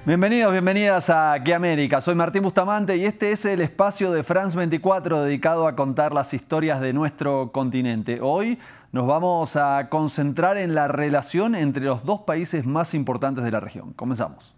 Bienvenidos, bienvenidas a Aquí América. Soy Martín Bustamante y este es el espacio de France 24 dedicado a contar las historias de nuestro continente. Hoy nos vamos a concentrar en la relación entre los dos países más importantes de la región. Comenzamos.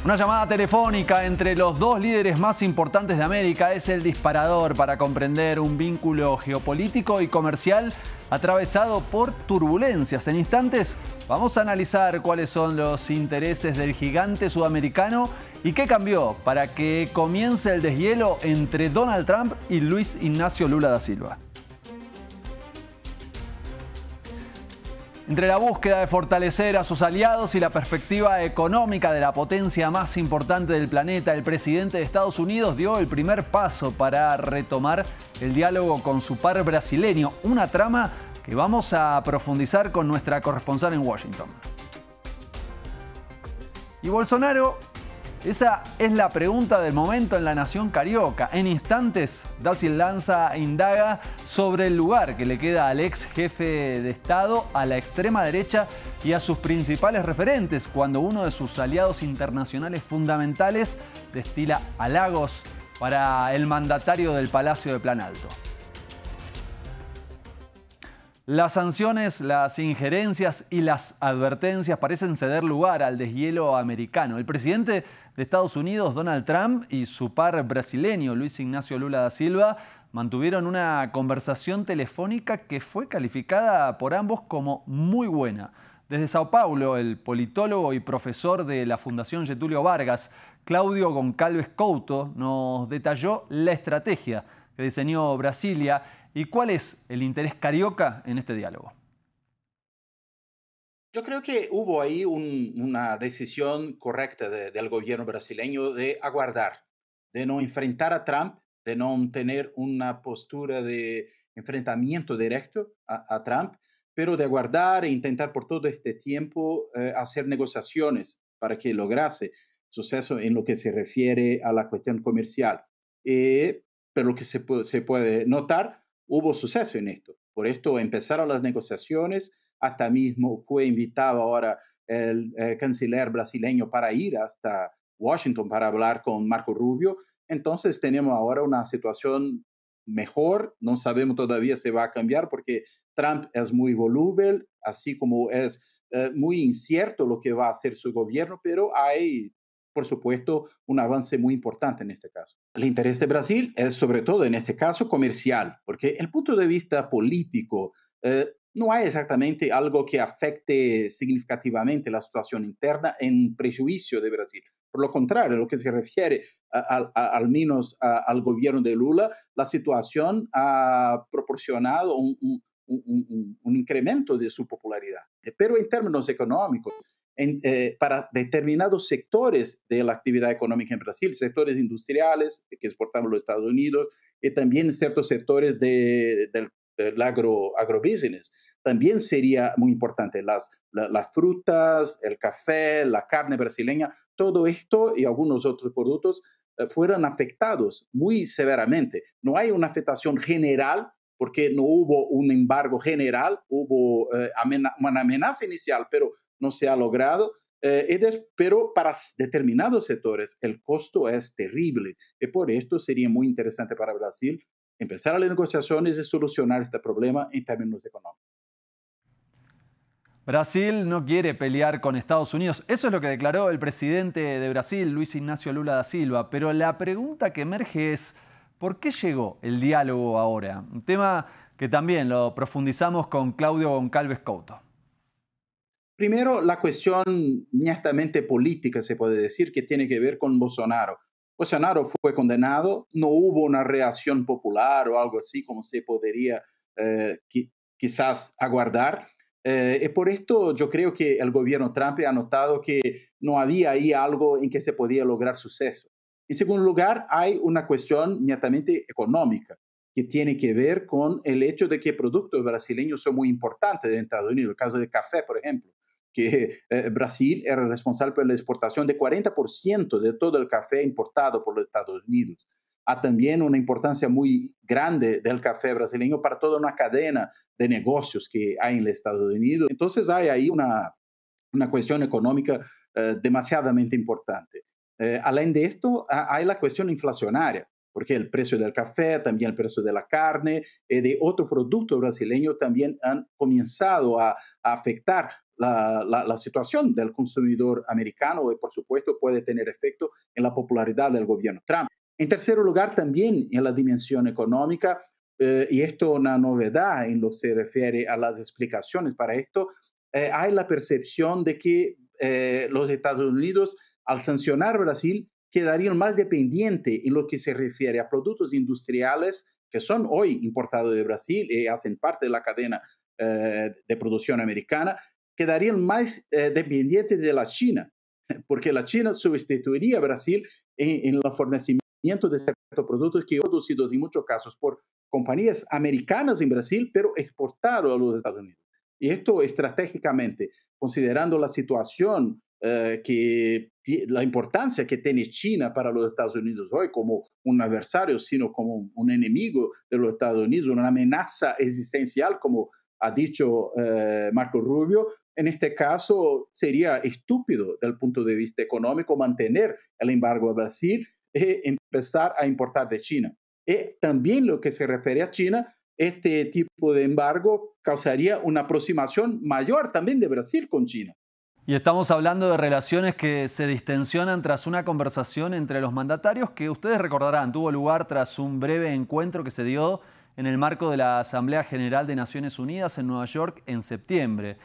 Una llamada telefónica entre los dos líderes más importantes de América es el disparador para comprender un vínculo geopolítico y comercial atravesado por turbulencias. En instantes vamos a analizar cuáles son los intereses del gigante sudamericano y qué cambió para que comience el deshielo entre Donald Trump y Luis Ignacio Lula da Silva. Entre la búsqueda de fortalecer a sus aliados y la perspectiva económica de la potencia más importante del planeta, el presidente de Estados Unidos dio el primer paso para retomar el diálogo con su par brasileño, una trama que vamos a profundizar con nuestra corresponsal en Washington. ¿Y Bolsonaro? Esa es la pregunta del momento en la nación carioca. En instantes, Da Silva indaga sobre el lugar que le queda al ex jefe de Estado, a la extrema derecha y a sus principales referentes cuando uno de sus aliados internacionales fundamentales destila halagos para el mandatario del Palacio de Plan Alto. Las sanciones, las injerencias y las advertencias parecen ceder lugar al deshielo americano. El presidente de Estados Unidos, Donald Trump, y su par brasileño, Luis Ignacio Lula da Silva, mantuvieron una conversación telefónica que fue calificada por ambos como muy buena. Desde Sao Paulo, el politólogo y profesor de la Fundación Getúlio Vargas, Claudio Goncalves Couto, nos detalló la estrategia que diseñó Brasilia y cuál es el interés carioca en este diálogo. Yo creo que hubo ahí una decisión correcta del gobierno brasileño de aguardar, de no enfrentar a Trump, de no tener una postura de enfrentamiento directo a Trump, pero de aguardar e intentar por todo este tiempo hacer negociaciones para que lograse suceso en lo que se refiere a la cuestión comercial. Pero lo que se puede notar, hubo suceso en esto. Por esto empezaron las negociaciones. Hasta mismo fue invitado ahora el canciller brasileño para ir hasta Washington para hablar con Marco Rubio. Entonces tenemos ahora una situación mejor. No sabemos todavía si va a cambiar porque Trump es muy voluble, así como es muy incierto lo que va a hacer su gobierno, pero hay, por supuesto, un avance muy importante en este caso. El interés de Brasil es sobre todo en este caso comercial, porque el punto de vista político no hay exactamente algo que afecte significativamente la situación interna en prejuicio de Brasil. Por lo contrario, en lo que se refiere al menos al gobierno de Lula, la situación ha proporcionado un incremento de su popularidad. Pero en términos económicos, para determinados sectores de la actividad económica en Brasil, sectores industriales que exportamos a los Estados Unidos y también ciertos sectores del agrobusiness, también sería muy importante. Las frutas, el café, la carne brasileña, todo esto y algunos otros productos fueron afectados muy severamente. No hay una afectación general porque no hubo un embargo general, hubo una amenaza inicial, pero no se ha logrado. Pero para determinados sectores el costo es terrible y por esto sería muy interesante para Brasil empezar las negociaciones y solucionar este problema en términos económicos. Brasil no quiere pelear con Estados Unidos. Eso es lo que declaró el presidente de Brasil, Luis Ignacio Lula da Silva. Pero la pregunta que emerge es, ¿por qué llegó el diálogo ahora? Un tema que también lo profundizamos con Claudio Goncalves Couto. Primero, la cuestión netamente política, se puede decir, que tiene que ver con Bolsonaro. Bolsonaro fue condenado, no hubo una reacción popular o algo así como se podría quizás aguardar. Y por esto yo creo que el gobierno Trump ha notado que no había ahí algo en que se podía lograr suceso. En segundo lugar, hay una cuestión netamente económica que tiene que ver con el hecho de que productos brasileños son muy importantes en Estados Unidos. El caso del café, por ejemplo, que Brasil era responsable por la exportación de 40% de todo el café importado por los Estados Unidos. Hay también una importancia muy grande del café brasileño para toda una cadena de negocios que hay en los Estados Unidos. Entonces hay ahí una cuestión económica demasiadamente importante. Além de esto, hay la cuestión inflacionaria, porque el precio del café, también el precio de la carne y de otros productos brasileños también han comenzado a afectar la situación del consumidor americano y, por supuesto, puede tener efecto en la popularidad del gobierno Trump. En tercer lugar, también en la dimensión económica, y esto es una novedad en lo que se refiere a las explicaciones para esto, hay la percepción de que los Estados Unidos, al sancionar Brasil, quedarían más dependientes en lo que se refiere a productos industriales que son hoy importados de Brasil y hacen parte de la cadena de producción americana, quedarían más dependientes de la China, porque la China sustituiría a Brasil en el fornecimiento de ciertos productos que son producidos en muchos casos por compañías americanas en Brasil, pero exportados a los Estados Unidos. Y esto estratégicamente, considerando la situación, la importancia que tiene China para los Estados Unidos hoy como un adversario, sino como un enemigo de los Estados Unidos, una amenaza existencial, como ha dicho Marco Rubio. En este caso, sería estúpido desde el punto de vista económico mantener el embargo a Brasil y empezar a importar de China. Y también lo que se refiere a China, este tipo de embargo causaría una aproximación mayor también de Brasil con China. Y estamos hablando de relaciones que se distensionan tras una conversación entre los mandatarios que ustedes recordarán, tuvo lugar tras un breve encuentro que se dio en el marco de la Asamblea General de Naciones Unidas en Nueva York en septiembre.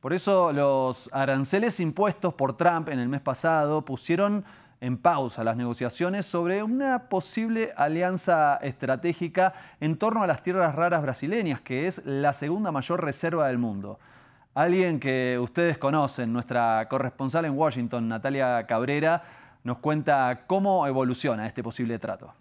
Por eso los aranceles impuestos por Trump en el mes pasado pusieron en pausa las negociaciones sobre una posible alianza estratégica en torno a las tierras raras brasileñas, que es la segunda mayor reserva del mundo. Alguien que ustedes conocen, nuestra corresponsal en Washington, Natalia Cabrera, nos cuenta cómo evoluciona este posible trato.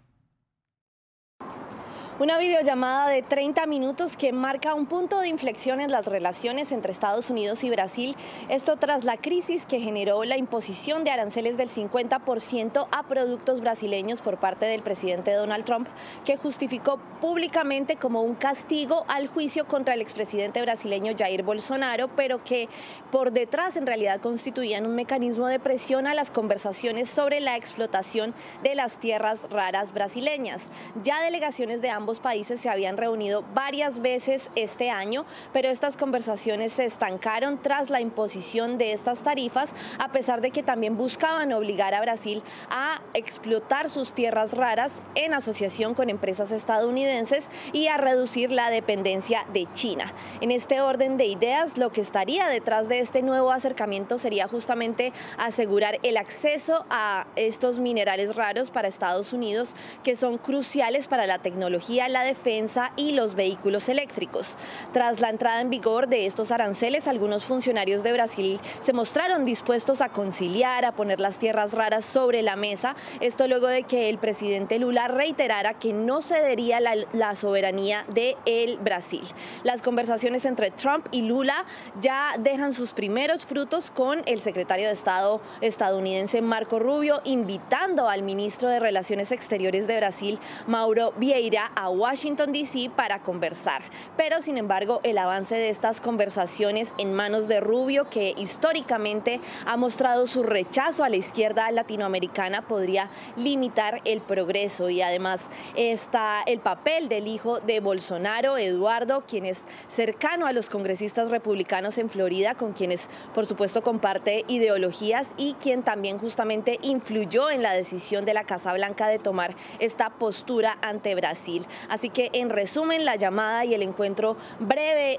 Una videollamada de 30 minutos que marca un punto de inflexión en las relaciones entre Estados Unidos y Brasil. Esto tras la crisis que generó la imposición de aranceles del 50% a productos brasileños por parte del presidente Donald Trump, que justificó públicamente como un castigo al juicio contra el expresidente brasileño Jair Bolsonaro, pero que por detrás en realidad constituían un mecanismo de presión a las conversaciones sobre la explotación de las tierras raras brasileñas. Ya delegaciones de ambos países se habían reunido varias veces este año, pero estas conversaciones se estancaron tras la imposición de estas tarifas, a pesar de que también buscaban obligar a Brasil a explotar sus tierras raras en asociación con empresas estadounidenses y a reducir la dependencia de China. En este orden de ideas, lo que estaría detrás de este nuevo acercamiento sería justamente asegurar el acceso a estos minerales raros para Estados Unidos, que son cruciales para la tecnología, la defensa y los vehículos eléctricos. Tras la entrada en vigor de estos aranceles, algunos funcionarios de Brasil se mostraron dispuestos a conciliar, a poner las tierras raras sobre la mesa. Esto luego de que el presidente Lula reiterara que no cedería la soberanía de el Brasil. Las conversaciones entre Trump y Lula ya dejan sus primeros frutos, con el secretario de Estado estadounidense Marco Rubio invitando al ministro de Relaciones Exteriores de Brasil, Mauro Vieira, a Washington, D.C. para conversar. Pero, sin embargo, el avance de estas conversaciones en manos de Rubio, que históricamente ha mostrado su rechazo a la izquierda latinoamericana, podría limitar el progreso. Y además está el papel del hijo de Bolsonaro, Eduardo, quien es cercano a los congresistas republicanos en Florida, con quienes, por supuesto, comparte ideologías y quien también justamente influyó en la decisión de la Casa Blanca de tomar esta postura ante Brasil. Así que, en resumen, la llamada y el encuentro breve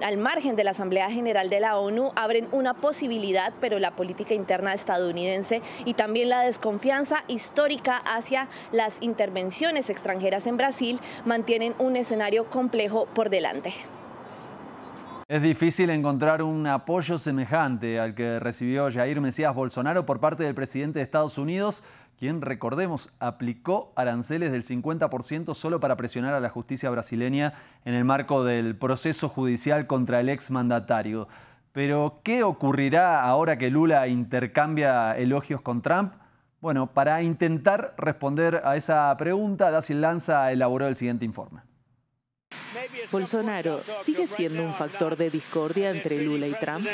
al margen de la Asamblea General de la ONU abren una posibilidad, pero la política interna estadounidense y también la desconfianza histórica hacia las intervenciones extranjeras en Brasil mantienen un escenario complejo por delante. Es difícil encontrar un apoyo semejante al que recibió Jair Mesías Bolsonaro por parte del presidente de Estados Unidos, quien, recordemos, aplicó aranceles del 50% solo para presionar a la justicia brasileña en el marco del proceso judicial contra el exmandatario. Pero, ¿qué ocurrirá ahora que Lula intercambia elogios con Trump? Bueno, para intentar responder a esa pregunta, Da Silva elaboró el siguiente informe. Bolsonaro sigue siendo un factor de discordia entre Lula y Trump.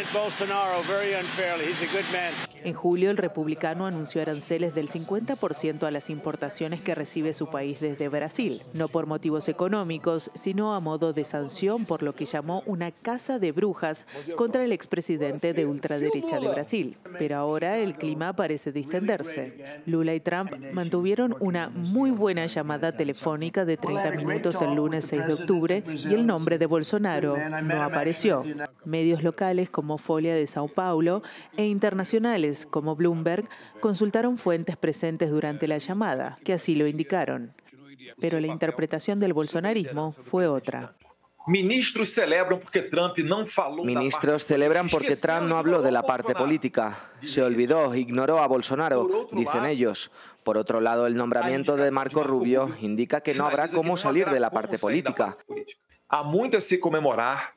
En julio, el republicano anunció aranceles del 50% a las importaciones que recibe su país desde Brasil, no por motivos económicos, sino a modo de sanción por lo que llamó una caza de brujas contra el expresidente de ultraderecha de Brasil. Pero ahora el clima parece distenderse. Lula y Trump mantuvieron una muy buena llamada telefónica de 30 minutos el lunes 6 de octubre y el nombre de Bolsonaro no apareció. Medios locales como Folha de Sao Paulo e internacionales como Bloomberg consultaron fuentes presentes durante la llamada, que así lo indicaron. Pero la interpretación del bolsonarismo fue otra. Ministros celebran porque Trump no habló de la parte política. Se olvidó, ignoró a Bolsonaro, dicen ellos. Por otro lado, el nombramiento de Marco Rubio indica que no habrá cómo salir de la parte política. Há muito a se comemorar.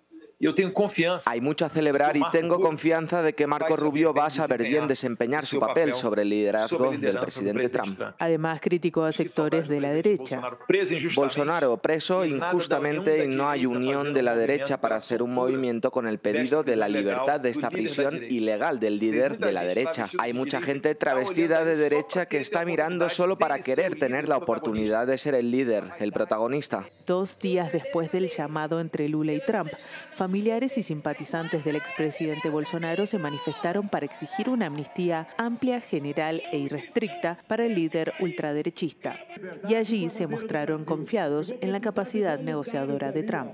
Hay mucho a celebrar y tengo confianza de que Marco Rubio va a saber bien desempeñar su papel sobre el liderazgo del presidente Trump. Además, criticó a sectores de la derecha. Bolsonaro preso injustamente y no hay unión de la derecha para hacer un movimiento con el pedido de la libertad de esta prisión ilegal del líder de la derecha. Hay mucha gente travestida de derecha que está mirando solo para querer tener la oportunidad de ser el líder, el protagonista. 2 días después del llamado entre Lula y Trump, familiares y simpatizantes del expresidente Bolsonaro se manifestaron para exigir una amnistía amplia, general e irrestricta para el líder ultraderechista. Y allí se mostraron confiados en la capacidad negociadora de Trump.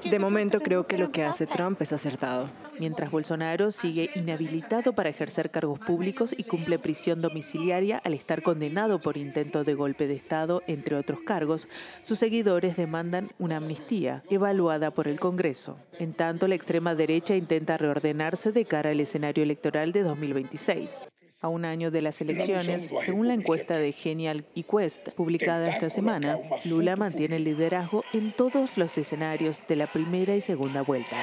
De momento creo que lo que hace Trump es acertado. Mientras Bolsonaro sigue inhabilitado para ejercer cargos públicos y cumple prisión domiciliaria al estar condenado por intento de golpe de Estado, entre otros cargos, sus seguidores demandan una amnistía evaluada por el Congreso. En tanto, la extrema derecha intenta reordenarse de cara al escenario electoral de 2026. A un año de las elecciones, según la encuesta de Genial y Quest, publicada esta semana, Lula mantiene el liderazgo en todos los escenarios de la primera y segunda vuelta.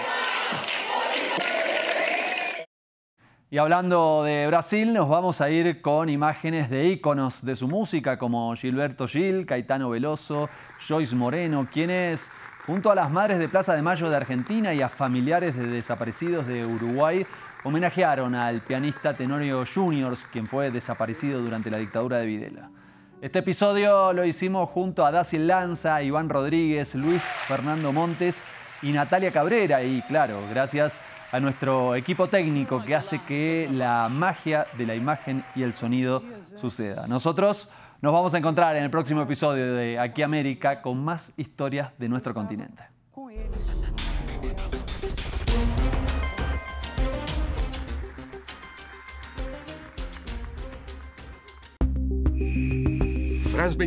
Y hablando de Brasil, nos vamos a ir con imágenes de íconos de su música como Gilberto Gil, Caetano Veloso, Joyce Moreno, quienes, junto a las madres de Plaza de Mayo de Argentina y a familiares de desaparecidos de Uruguay, homenajearon al pianista Tenorio Juniors, quien fue desaparecido durante la dictadura de Videla. Este episodio lo hicimos junto a Daciel Lanza, Iván Rodríguez, Luis Fernando Montes y Natalia Cabrera. Y claro, gracias a nuestro equipo técnico que hace que la magia de la imagen y el sonido suceda. Nosotros nos vamos a encontrar en el próximo episodio de Aquí América con más historias de nuestro continente. France